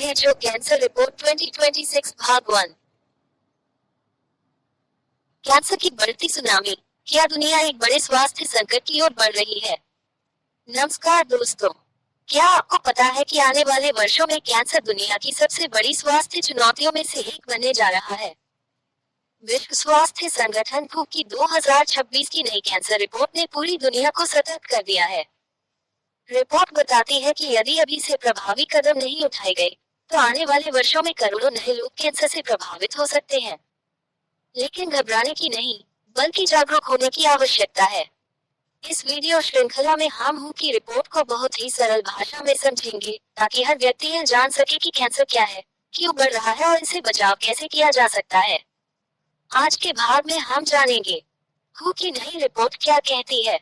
WHO cancer report 2026 भाग 1। Cancer की बढ़ती सुनामी, क्या दुनिया एक बड़े स्वास्थ्य संकट की ओर बढ़ रही है? नमस्कार दोस्तों, क्या आपको पता है कि आने वाले वर्षों में कैंसर दुनिया की सबसे बड़ी स्वास्थ्य चुनौतियों में से एक बनने जा रहा है? विश्व स्वास्थ्य संगठन WHO की 2026 की नई कैंसर रिपोर्ट ने पूरी दुनिया को सतर्क कर दिया है। रिपोर्ट बताती है कि यदि अभी से प्रभावी कदम नहीं उठाए गए, तो आने वाले वर्षों में करोड़ों नए लोग कैंसर से प्रभावित हो सकते हैं। लेकिन घबराने की नहीं, बल्कि जागरूक होने की आवश्यकता है। इस वीडियो श्रृंखला में हम WHO की रिपोर्ट को बहुत ही सरल भाषा में समझेंगे, ताकि हर व्यक्ति यह जान सके कि कैंसर क्या है, क्यों बढ़ रहा है और इसे बचाव कैसे किया जा सकता है। आज के भाग में हम जानेंगे WHO की नई रिपोर्ट क्या कहती है,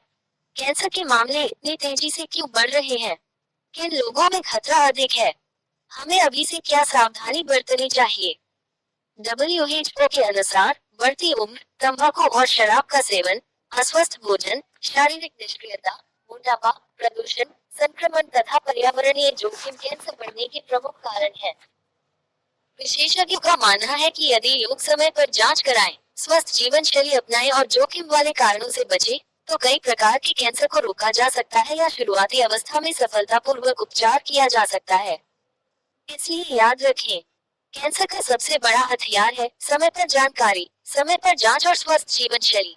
कैंसर के मामले इतनी तेजी से क्यों बढ़ रहे हैं, किन लोगों में खतरा अधिक है, हमें अभी से क्या सावधानी बरतनी चाहिए। WHO के अनुसार बढ़ती उम्र, तंबाकू और शराब का सेवन, अस्वस्थ भोजन, शारीरिक निष्क्रियता, मोटापा, प्रदूषण, संक्रमण तथा पर्यावरणीय जोखिम कैंसर बढ़ने के प्रमुख कारण हैं। विशेषज्ञों का मानना है कि यदि लोग समय पर जांच कराएं, स्वस्थ जीवन शैली अपनाएं और जोखिम वाले कारणों से बचें, तो कई प्रकार के कैंसर को रोका जा सकता है या शुरुआती अवस्था में सफलतापूर्वक उपचार किया जा सकता है। इसलिए याद रखें, कैंसर का सबसे बड़ा हथियार है समय पर जानकारी, समय पर जांच और स्वस्थ जीवन शैली।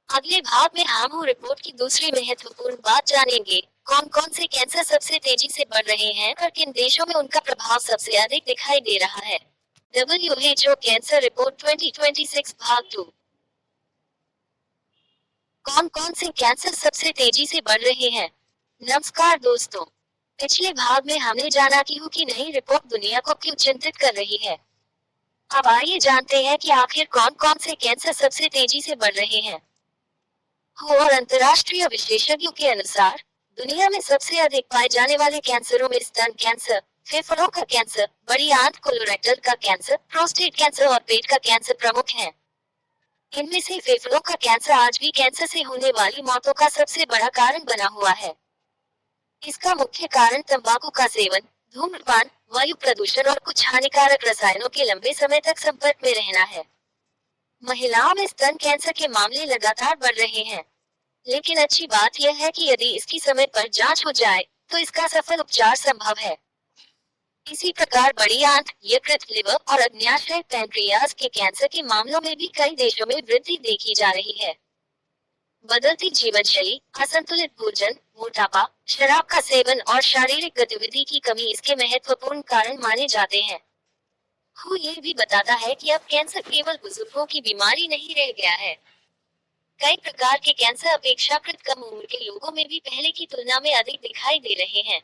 अगले भाग में हम WHO रिपोर्ट की दूसरी महत्वपूर्ण बात जानेंगे, कौन कौन से कैंसर सबसे तेजी से बढ़ रहे हैं और किन देशों में उनका प्रभाव सबसे अधिक दिखाई दे रहा है। WHO कैंसर रिपोर्ट 2026 भाग 2। कौन कौन से कैंसर सबसे तेजी से बढ़ रहे हैं? नमस्कार दोस्तों, पिछले भाग में हमने जाना कि WHO की नई रिपोर्ट दुनिया को क्यों चिंतित कर रही है। अब आइए जानते हैं कि आखिर कौन कौन से कैंसर सबसे तेजी से बढ़ रहे हैं। WHO और अंतर्राष्ट्रीय विशेषज्ञों के अनुसार दुनिया में सबसे अधिक पाए जाने वाले कैंसरों में स्तन कैंसर, फेफड़ों का कैंसर, बड़ी आंत कोलोरेक्टल का कैंसर, प्रोस्टेट कैंसर और पेट का कैंसर प्रमुख हैं। इनमें से फेफड़ों का कैंसर आज भी कैंसर से होने वाली मौतों का सबसे बड़ा कारण बना हुआ है। इसका मुख्य कारण तंबाकू का सेवन, धूम्रपान, वायु प्रदूषण और कुछ हानिकारक रसायनों के लंबे समय तक संपर्क में रहना है। महिलाओं में स्तन कैंसर के मामले लगातार बढ़ रहे हैं, लेकिन अच्छी बात यह है कि यदि इसकी समय पर जांच हो जाए, तो इसका सफल उपचार संभव है। इसी प्रकार बड़ी आंत, यकृत, लिवर और अग्न्याशय पैंक्रियाज के कैंसर के मामलों में भी कई देशों में वृद्धि देखी जा रही है। बदलती जीवन शैली, असंतुलित भोजन, मोटापा, शराब का सेवन और शारीरिक गतिविधि की कमी इसके महत्वपूर्ण कारण माने जाते हैं। WHO ये भी बताता है कि अब कैंसर केवल बुजुर्गों की बीमारी नहीं रह गया है। कई प्रकार के कैंसर अपेक्षाकृत कम उम्र के लोगों में भी पहले की तुलना में अधिक दिखाई दे रहे हैं।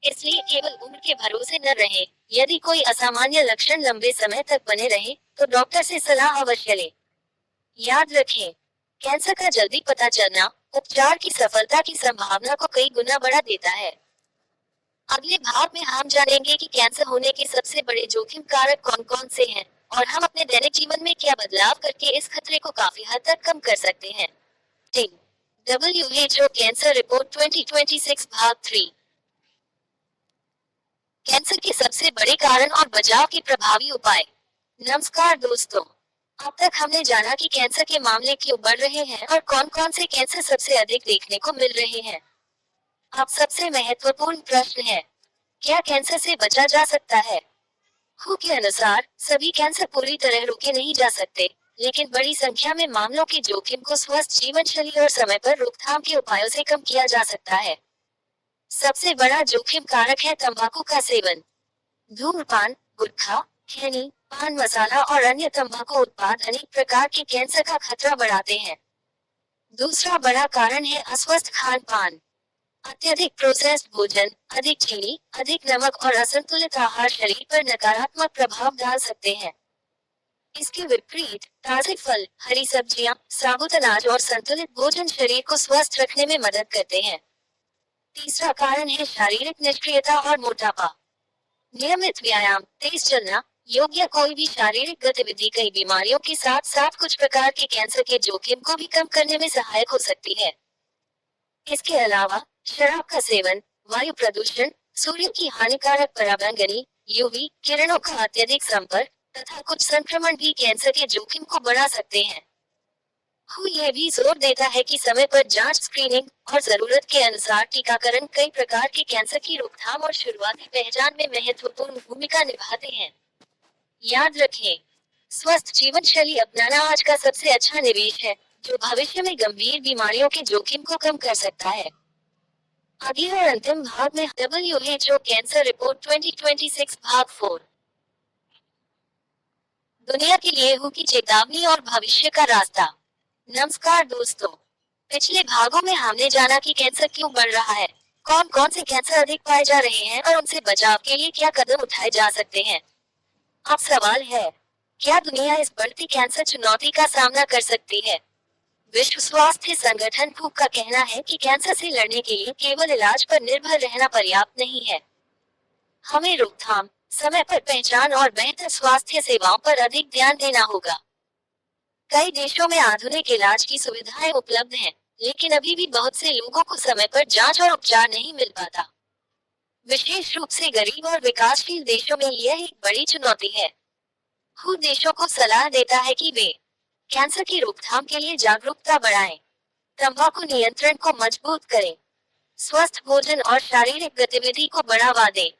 इसलिए केवल उम्र के भरोसे न रहें। यदि कोई असामान्य लक्षण लंबे समय तक बने रहे, तो डॉक्टर से सलाह अवश्य लें। याद रखें, कैंसर का जल्दी पता चलना उपचार की सफलता की संभावना को कई गुना बढ़ा देता है। अगले भाग में हम जानेंगे कि कैंसर होने के सबसे बड़े जोखिम कारक कौन कौन से हैं और हम अपने दैनिक जीवन में क्या बदलाव करके इस खतरे को काफी हद तक कम कर सकते हैं। WHO कैंसर रिपोर्ट 2026 भाग 3। कैंसर के सबसे बड़े कारण और बचाव के प्रभावी उपाय। नमस्कार दोस्तों, अब तक हमने जाना कि कैंसर के मामले क्यों बढ़ रहे हैं और कौन कौन से कैंसर सबसे अधिक देखने को मिल रहे हैं। अब सबसे महत्वपूर्ण प्रश्न है, क्या कैंसर से बचा जा सकता है? WHO के अनुसार सभी कैंसर पूरी तरह रोके नहीं जा सकते, लेकिन बड़ी संख्या में मामलों के जोखिम को स्वस्थ जीवन शैली और समय पर रोकथाम के उपायों से कम किया जा सकता है। सबसे बड़ा जोखिम कारक है तंबाकू का सेवन। धूम्रपान, गुटखा, खैनी, पान मसाला और अन्य तंबाकू उत्पाद अनेक प्रकार के कैंसर का खतरा बढ़ाते हैं। दूसरा बड़ा कारण है अस्वस्थ खान पान। अत्यधिक प्रोसेस्ड भोजन, अधिक चीनी, अधिक नमक और असंतुलित आहार शरीर पर नकारात्मक प्रभाव डाल सकते हैं। इसके विपरीत ताजे फल, हरी सब्जियां, साबुत अनाज और संतुलित भोजन शरीर को स्वस्थ रखने में मदद करते हैं। तीसरा कारण है शारीरिक निष्क्रियता और मोटापा। नियमित व्यायाम, तेज चलना, योग्य कोई भी शारीरिक गतिविधि कई बीमारियों के साथ साथ कुछ प्रकार के कैंसर के जोखिम को भी कम करने में सहायक हो सकती है। इसके अलावा शराब का सेवन, वायु प्रदूषण, सूर्य की हानिकारक पराबैंगनी यूवी किरणों का अत्यधिक संपर्क तथा कुछ संक्रमण भी कैंसर के जोखिम को बढ़ा सकते हैं। WHO यह भी जोर देता है कि समय पर जांच, स्क्रीनिंग और जरूरत के अनुसार टीकाकरण कई प्रकार के कैंसर की रोकथाम और शुरुआती पहचान में महत्वपूर्ण भूमिका निभाते हैं। याद रखें, स्वस्थ जीवन शैली अपनाना आज का सबसे अच्छा निवेश है, जो भविष्य में गंभीर बीमारियों के जोखिम को कम कर सकता है। अगले और अंतिम भाग में WHO कैंसर रिपोर्ट 2026 भाग 4 दुनिया के लिए WHO की चेतावनी और भविष्य का रास्ता। नमस्कार दोस्तों, पिछले भागों में हमने जाना कि कैंसर क्यों बढ़ रहा है, कौन कौन से कैंसर अधिक पाए जा रहे हैं और उनसे बचाव के लिए क्या कदम उठाए जा सकते हैं। अब सवाल है, क्या दुनिया इस बढ़ती कैंसर चुनौती का सामना कर सकती है? विश्व स्वास्थ्य संगठन WHO का कहना है कि कैंसर से लड़ने के लिए केवल इलाज पर निर्भर रहना पर्याप्त नहीं है। हमें रोकथाम, समय पर पहचान और बेहतर स्वास्थ्य सेवाओं पर अधिक ध्यान देना होगा। कई देशों में आधुनिक इलाज की सुविधाएं उपलब्ध हैं, लेकिन अभी भी बहुत से लोगों को समय पर जांच और उपचार नहीं मिल पाता। विशेष रूप से गरीब और विकासशील देशों में यह एक बड़ी चुनौती है। WHO देशों को सलाह देता है कि वे कैंसर की रोकथाम के लिए जागरूकता बढ़ाएं, तंबाकू नियंत्रण को मजबूत करें, स्वस्थ भोजन और शारीरिक गतिविधि को बढ़ावा दें,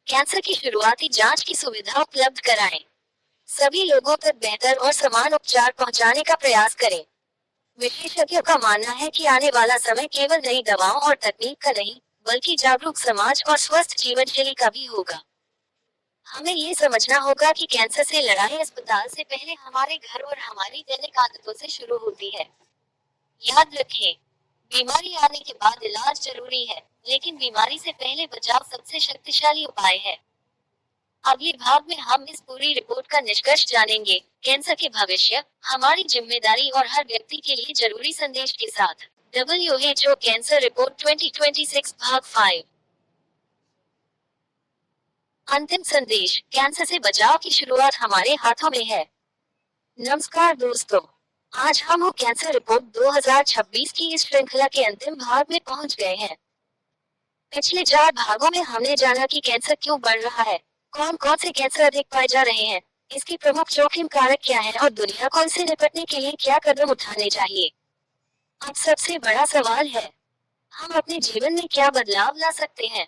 कैंसर की शुरुआती जांच की सुविधा उपलब्ध कराएं, सभी लोगों तक बेहतर और समान उपचार पहुंचाने का प्रयास करें। विशेषज्ञों का मानना है कि आने वाला समय केवल नई दवाओं और तकनीक का नहीं, बल्कि जागरूक समाज और स्वस्थ जीवन शैली का भी होगा। हमें ये समझना होगा कि कैंसर से लड़ाई अस्पताल से पहले हमारे घर और हमारी दैनिक आदतों से शुरू होती है। याद रखें, बीमारी आने के बाद इलाज जरूरी है, लेकिन बीमारी से पहले बचाव सबसे शक्तिशाली उपाय है। अगले भाग में हम इस पूरी रिपोर्ट का निष्कर्ष जानेंगे, कैंसर के भविष्य, हमारी जिम्मेदारी और हर व्यक्ति के लिए जरूरी संदेश के साथ। WHO कैंसर रिपोर्ट 2026 भाग 5 अंतिम संदेश, कैंसर से बचाव की शुरुआत हमारे हाथों में है। नमस्कार दोस्तों, आज हम WHO कैंसर रिपोर्ट 2026 की इस श्रृंखला के अंतिम भाग में पहुंच गए हैं। पिछले 4 भागों में हमने जाना कि कैंसर क्यों बढ़ रहा है, कौन कौन से कैंसर अधिक पाए जा रहे हैं, इसके प्रमुख जोखिम कारक क्या हैं और दुनिया को इनसे निपटने के लिए क्या कदम उठाने चाहिए। अब सबसे बड़ा सवाल है, हम अपने जीवन में क्या बदलाव ला सकते हैं।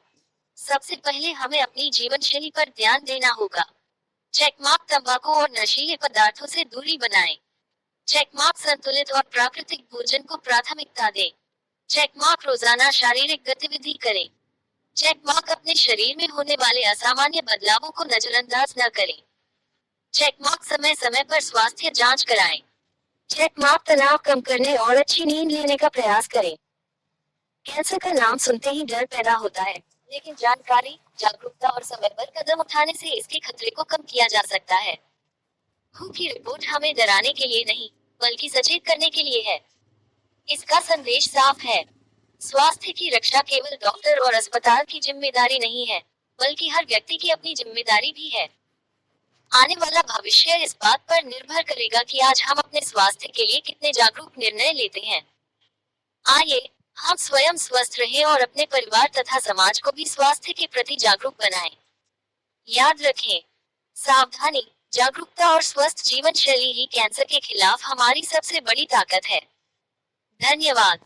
सबसे पहले हमें अपनी जीवन शैली पर ध्यान देना होगा। चेकमार्क तंबाकू और नशीले पदार्थों से दूरी बनाएं। चेकमार्क संतुलित और प्राकृतिक भोजन को प्राथमिकता दें। चेकमार्क रोजाना शारीरिक गतिविधि करें। चेकमार्क अपने शरीर में होने वाले असामान्य बदलावों को नजरअंदाज न करें। चेकमार्क समय समय पर स्वास्थ्य जांच कराएं। चेकमार्क तनाव कम करने और अच्छी नींद लेने का प्रयास करें। कैंसर का नाम सुनते ही डर पैदा होता है, लेकिन जानकारी, जागरूकता और समय पर कदम उठाने से इसके खतरे को कम किया जा सकता है। WHO की रिपोर्ट हमें डराने के लिए नहीं, बल्कि सचेत करने के लिए है। इसका संदेश साफ है, स्वास्थ्य की रक्षा केवल डॉक्टर और अस्पताल की जिम्मेदारी नहीं है, बल्कि हर व्यक्ति की अपनी जिम्मेदारी भी है। आने वाला भविष्य इस बात पर निर्भर करेगा कि आज हम अपने स्वास्थ्य के लिए कितने जागरूक निर्णय लेते हैं। आइए हम स्वयं स्वस्थ रहें और अपने परिवार तथा समाज को भी स्वास्थ्य के प्रति जागरूक बनाएं। याद रखें, सावधानी, जागरूकता और स्वस्थ जीवन शैली ही कैंसर के खिलाफ हमारी सबसे बड़ी ताकत है। धन्यवाद।